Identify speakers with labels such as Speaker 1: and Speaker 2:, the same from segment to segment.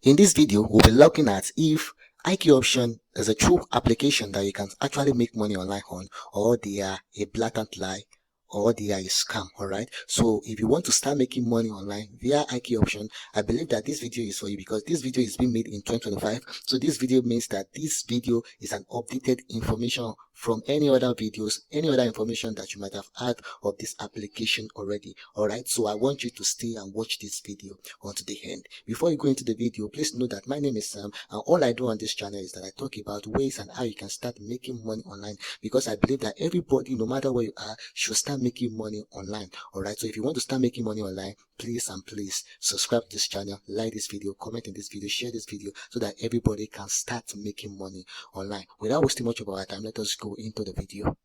Speaker 1: In this video, we'll be looking at if IQ Option is a true application that you can actually make money online on, or they are a blatant lie, or they are a scam. Alright, so if you want to start making money online via IQ Option, I believe that this video is for you, because this video is being made in 2025. So this video means that this video is an updated information from any other videos, any other information that you might have had of this application already. Alright, so I want you to stay and watch this video unto the end. Before you go into the video, please know that my name is Sam, and all I do on this channel is that I talk about ways and how you can start making money online, because I believe that everybody, no matter where you are, should start making money online. Alright, so if you want to start making money online, please subscribe to this channel, like this video, comment in this video, share this video, so that everybody can start making money online. Without wasting much of our time, let us go into the video.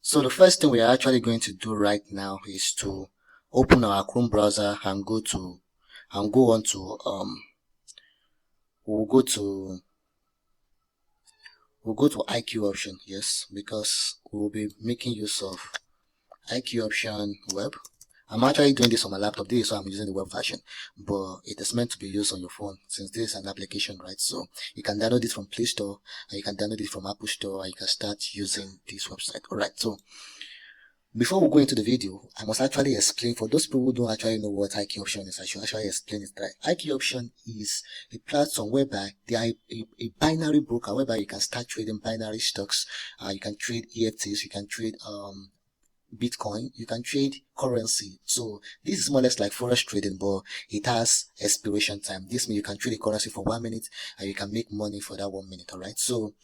Speaker 1: So the first thing we are actually going to do right now is to open our Chrome browser and go on to we'll go to IQ Option. Yes, because we'll be making use of IQ Option web. I'm actually doing this on my laptop. This is why I'm using the web version, but it is meant to be used on your phone, since this is an application, right? So you can download this from Play Store, and you can download it from Apple Store, and you can start using this website. Alright, so before we go into the video, I must actually explain, for those people who don't actually know what IQ Option is, I should actually explain it. Right? IQ Option is a platform whereby they are a binary broker, whereby you can start trading binary stocks. You can trade EFTs, you can trade Bitcoin, you can trade currency. So this is more or less like forex trading, but it has expiration time. This means you can trade a currency for 1 minute and you can make money for that 1 minute. Alright, so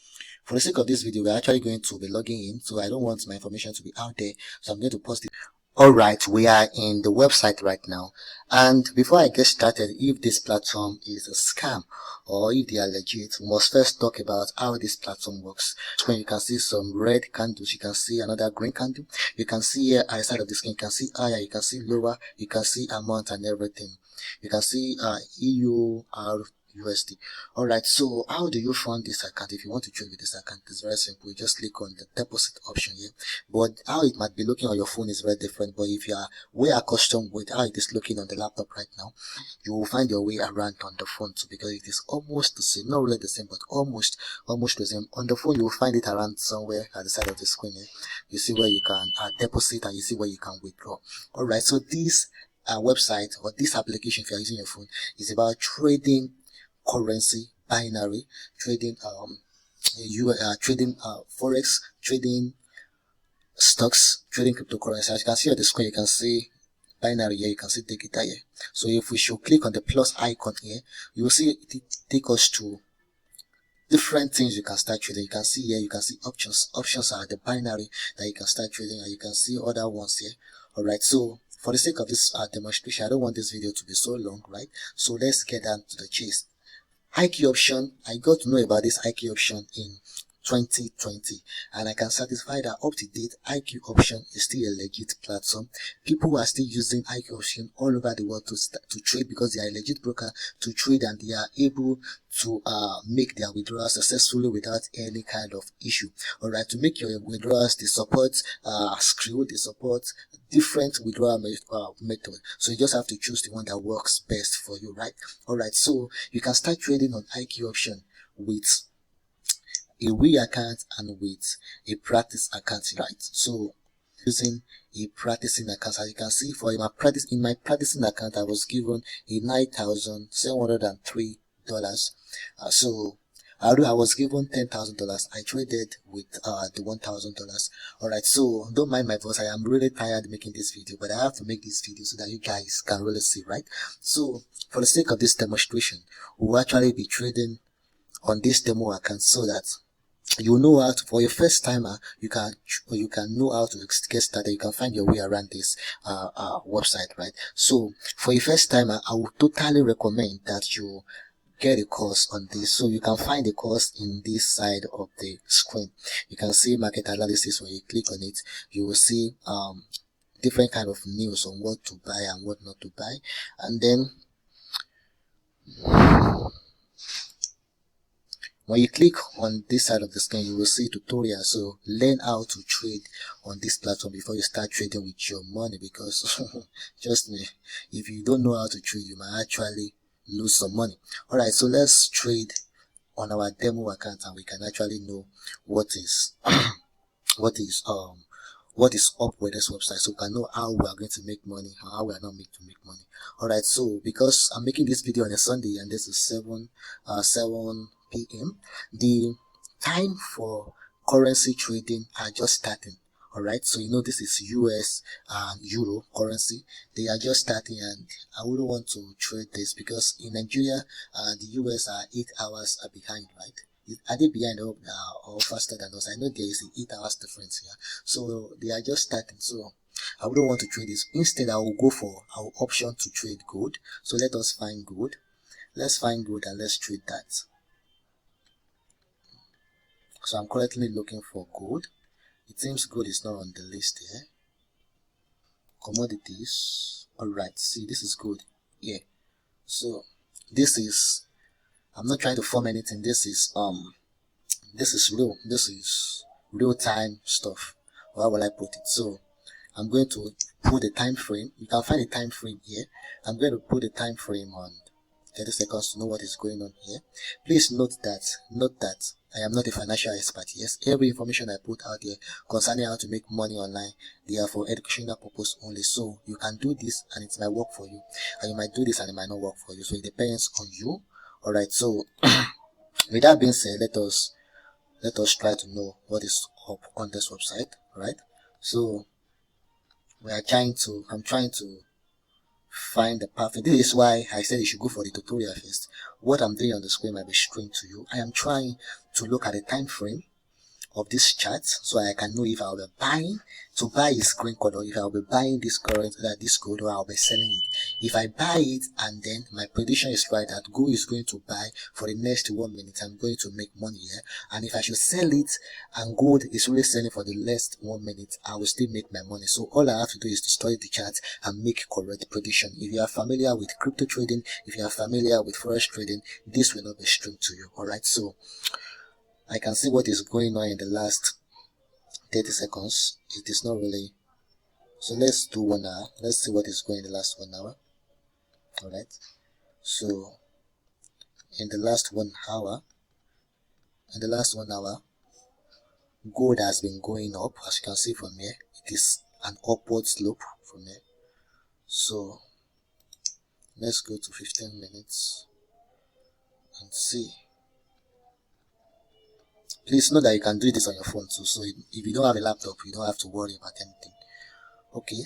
Speaker 1: for the sake of this video, we're actually going to be logging in, so I don't want my information to be out there, so I'm going to post it. Alright, we are in the website right now, and before I get started, if this platform is a scam or if they are legit, we must first talk about how this platform works. When you can see some red candles, you can see another green candle, you can see here at the side of the screen, you can see higher, you can see lower, you can see amount and everything. You can see EUR USD. Alright, so how do you fund this account? If you want to trade with this account, it's very simple. You just click on the deposit option here. But how it might be looking on your phone is very different. But if you are way accustomed with how it is looking on the laptop right now, you will find your way around on the phone too, because it is almost the same. Not really the same, but almost the same. On the phone, you will find it around somewhere at the side of the screen here. You see where you can deposit, and you see where you can withdraw. Alright, so this website, or this application, if you are using your phone, is about trading currency, binary trading, trading forex, trading stocks, trading cryptocurrency. As you can see on the screen, you can see binary here, you can see digital here. So if we should click on the plus icon here, you will see it take us to different things you can start trading. You can see here, you can see options. Options are the binary that you can start trading, and you can see other ones here. Alright, so for the sake of this demonstration, I don't want this video to be so long, right? So let's get down to the chase. IQ Option, I got to know about this IQ Option in 2020, and I can satisfy that up to date IQ Option is still a legit platform. People are still using IQ Option all over the world to trade, because they are a legit broker to trade, and they are able to make their withdrawals successfully without any kind of issue. Alright, to make your withdrawals, they support Skrill, they support different withdrawal method. So you just have to choose the one that works best for you, right? Alright, so you can start trading on IQ Option with a real account and with a practice account, right? So using a practicing account, as you can see, for my practicing account, I was given a $9,703. So although I was given $10,000, I traded with the $1,000. Alright, so don't mind my voice. I am really tired making this video, but I have to make this video so that you guys can really see, right? So for the sake of this demonstration, we'll actually be trading on this demo account, so that you know how to, for your first timer, you can know how to get started. You can find your way around this website, right? So for your first timer, I would totally recommend that you get a course on this. So you can find the course in this side of the screen. You can see market analysis. When you click on it, you will see different kind of news on what to buy and what not to buy, and then When you click on this side of the screen, you will see tutorial. So learn how to trade on this platform before you start trading with your money, because trust me, if you don't know how to trade, you might actually lose some money. Alright, so let's trade on our demo account, and we can actually know what is what is up with this website, so we can know how we are going to make money and how we are not going to make money. Alright, so because I'm making this video on a Sunday and this is 7 p.m, the time for currency trading are just starting. Alright, so you know this is US and Euro currency. They are just starting, and I wouldn't want to trade this because in Nigeria the US are 8 hours behind, right? Are they behind or faster than us? I know there is an 8 hours difference here, so they are just starting. So I wouldn't want to trade this. Instead, I will go for our option to trade gold. So let us find gold. Let's find gold and let's trade that. So I'm currently looking for gold. It seems gold is not on the list here. Commodities. Alright, see, this is gold. Yeah. So this is, I'm not trying to form anything. This is real. This is real time stuff. Or how will I put it? So I'm going to put the time frame. You can find the time frame here. I'm going to put the time frame on 30 seconds to know what is going on here. Please note that I am not a financial expert. Yes, every information I put out here concerning how to make money online, they are for educational purpose only. So you can do this and it might work for you, and you might do this and it might not work for you. So it depends on you. Alright, so with that being said, let us try to know what is up on this website. Right, so I'm trying to find the perfect. This is why I said you should go for the tutorial first. What I'm doing on the screen might be strange to you. I am trying to look at the time frame of this chart so I can know if I'll be buying. To buy is green color. If I'll be buying this this gold, or I'll be selling it. If I buy it and then my prediction is right that gold is going to buy for the next 1 minute, I'm going to make money here. And if I should sell it and gold is really selling for the last 1 minute, I will still make my money. So all I have to do is to study the chart and make correct prediction. If you are familiar with crypto trading, if you are familiar with forex trading, this will not be strange to you. Alright, so I can see what is going on in the last 30 seconds. It is not really. So let's do 1 hour. Let's see what is going in the last 1 hour. Alright. So in the last 1 hour, gold has been going up. As you can see from here, it is an upward slope from here. So let's go to 15 minutes and see. Please know that you can do this on your phone too. So if you don't have a laptop, you don't have to worry about anything. Okay,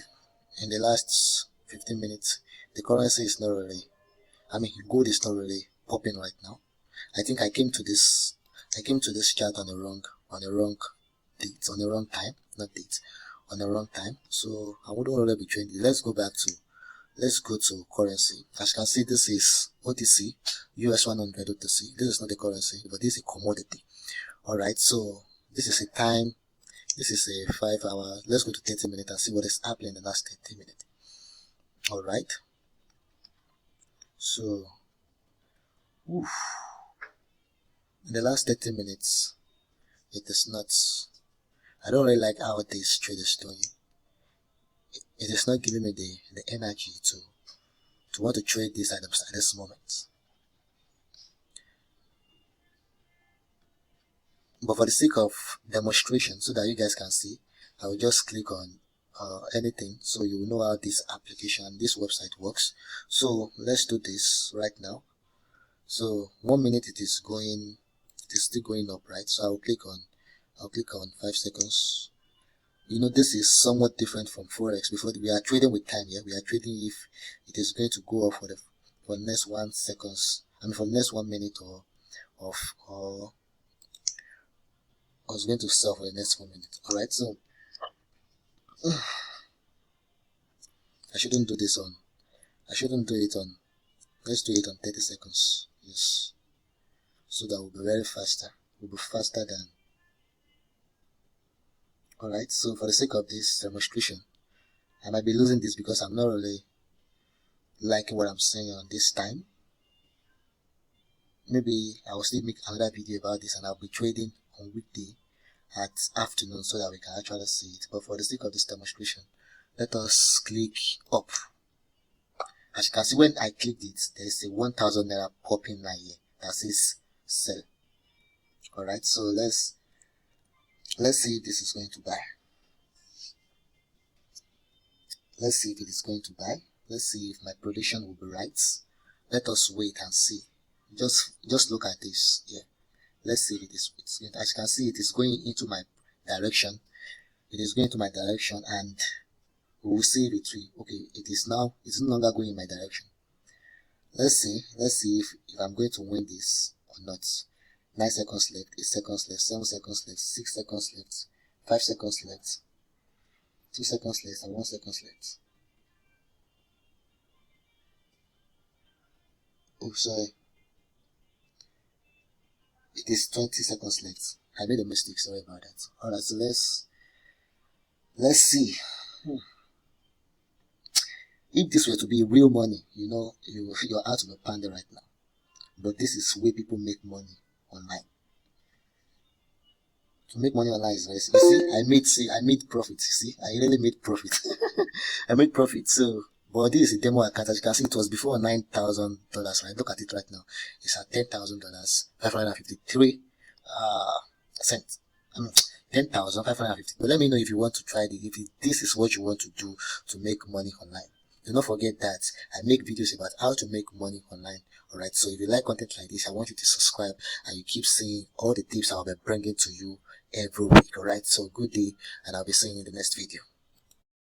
Speaker 1: in the last 15 minutes, the currency is not really, gold is not really popping right now. I think I came to this chart on the wrong date, on the wrong time, not date, on the wrong time. So I wouldn't really be trading. Let's go to currency. As you can see, this is OTC, US 100 OTC. This is not the currency, but this is a commodity. Alright, so this is a time. This is a 5 hour. Let's go to 30 minutes and see what is happening in the last 30 minutes. Alright. So, in the last 30 minutes, it is not. I don't really like how this trade is doing. It is not giving me the energy to want to trade these items at this moment. But for the sake of demonstration, so that you guys can see, I will just click on anything so you will know how this application, this website works. So let's do this right now. So 1 minute it is still going up, right? So I'll click on 5 seconds. You know, this is somewhat different from forex. Before, we are trading with time here. We are trading if it is going to go up for the next 1 seconds. For the next 1 minute or I was going to sell for the next 1 minute. Alright, so I shouldn't do it on, let's do it on 30 seconds. Yes. So that will be very faster. Will be faster than. Alright, so for the sake of this demonstration, I might be losing this because I'm not really liking what I'm saying on this time. maybe I will still make another video about this, and I'll be trading on weekday at afternoon so that we can actually see it. But for the sake of this demonstration, let us click up. As you can see, when I clicked it, there is a 1000 naira popping line here that says sell. Alright, so let's see if this is going to buy. Let's see if it is going to buy. Let's see if my prediction will be right. Let us wait and see. Just look at this here. Let's see if it is. As you can see, it is going into my direction. It is going to my direction, and we will see if it will. Okay, it's no longer going in my direction. Let's see if I'm going to win this or not. 9 seconds left, 8 seconds left, 7 seconds left, 6 seconds left, 5 seconds left, 2 seconds left, and 1 second left. Oh, sorry. It is 20 seconds left. I made a mistake, sorry about that. Alright, so let's see. If this were to be real money, you're out of a panda right now. But this is where people make money online. To make money online is very easy. You see, I made profit. You see, I really made profit. I made profit. So, but this is a demo account. As you can see, it was before $9,000. Right? Look at it right now. It's at $10,000, 553 cents. 10,550. But let me know if you want to try this. If this is what you want to do to make money online. Do not forget that I make videos about how to make money online. Alright, so if you like content like this, I want you to subscribe and you keep seeing all the tips I'll be bringing to you every week. Alright, so good day, and I'll be seeing you in the next video.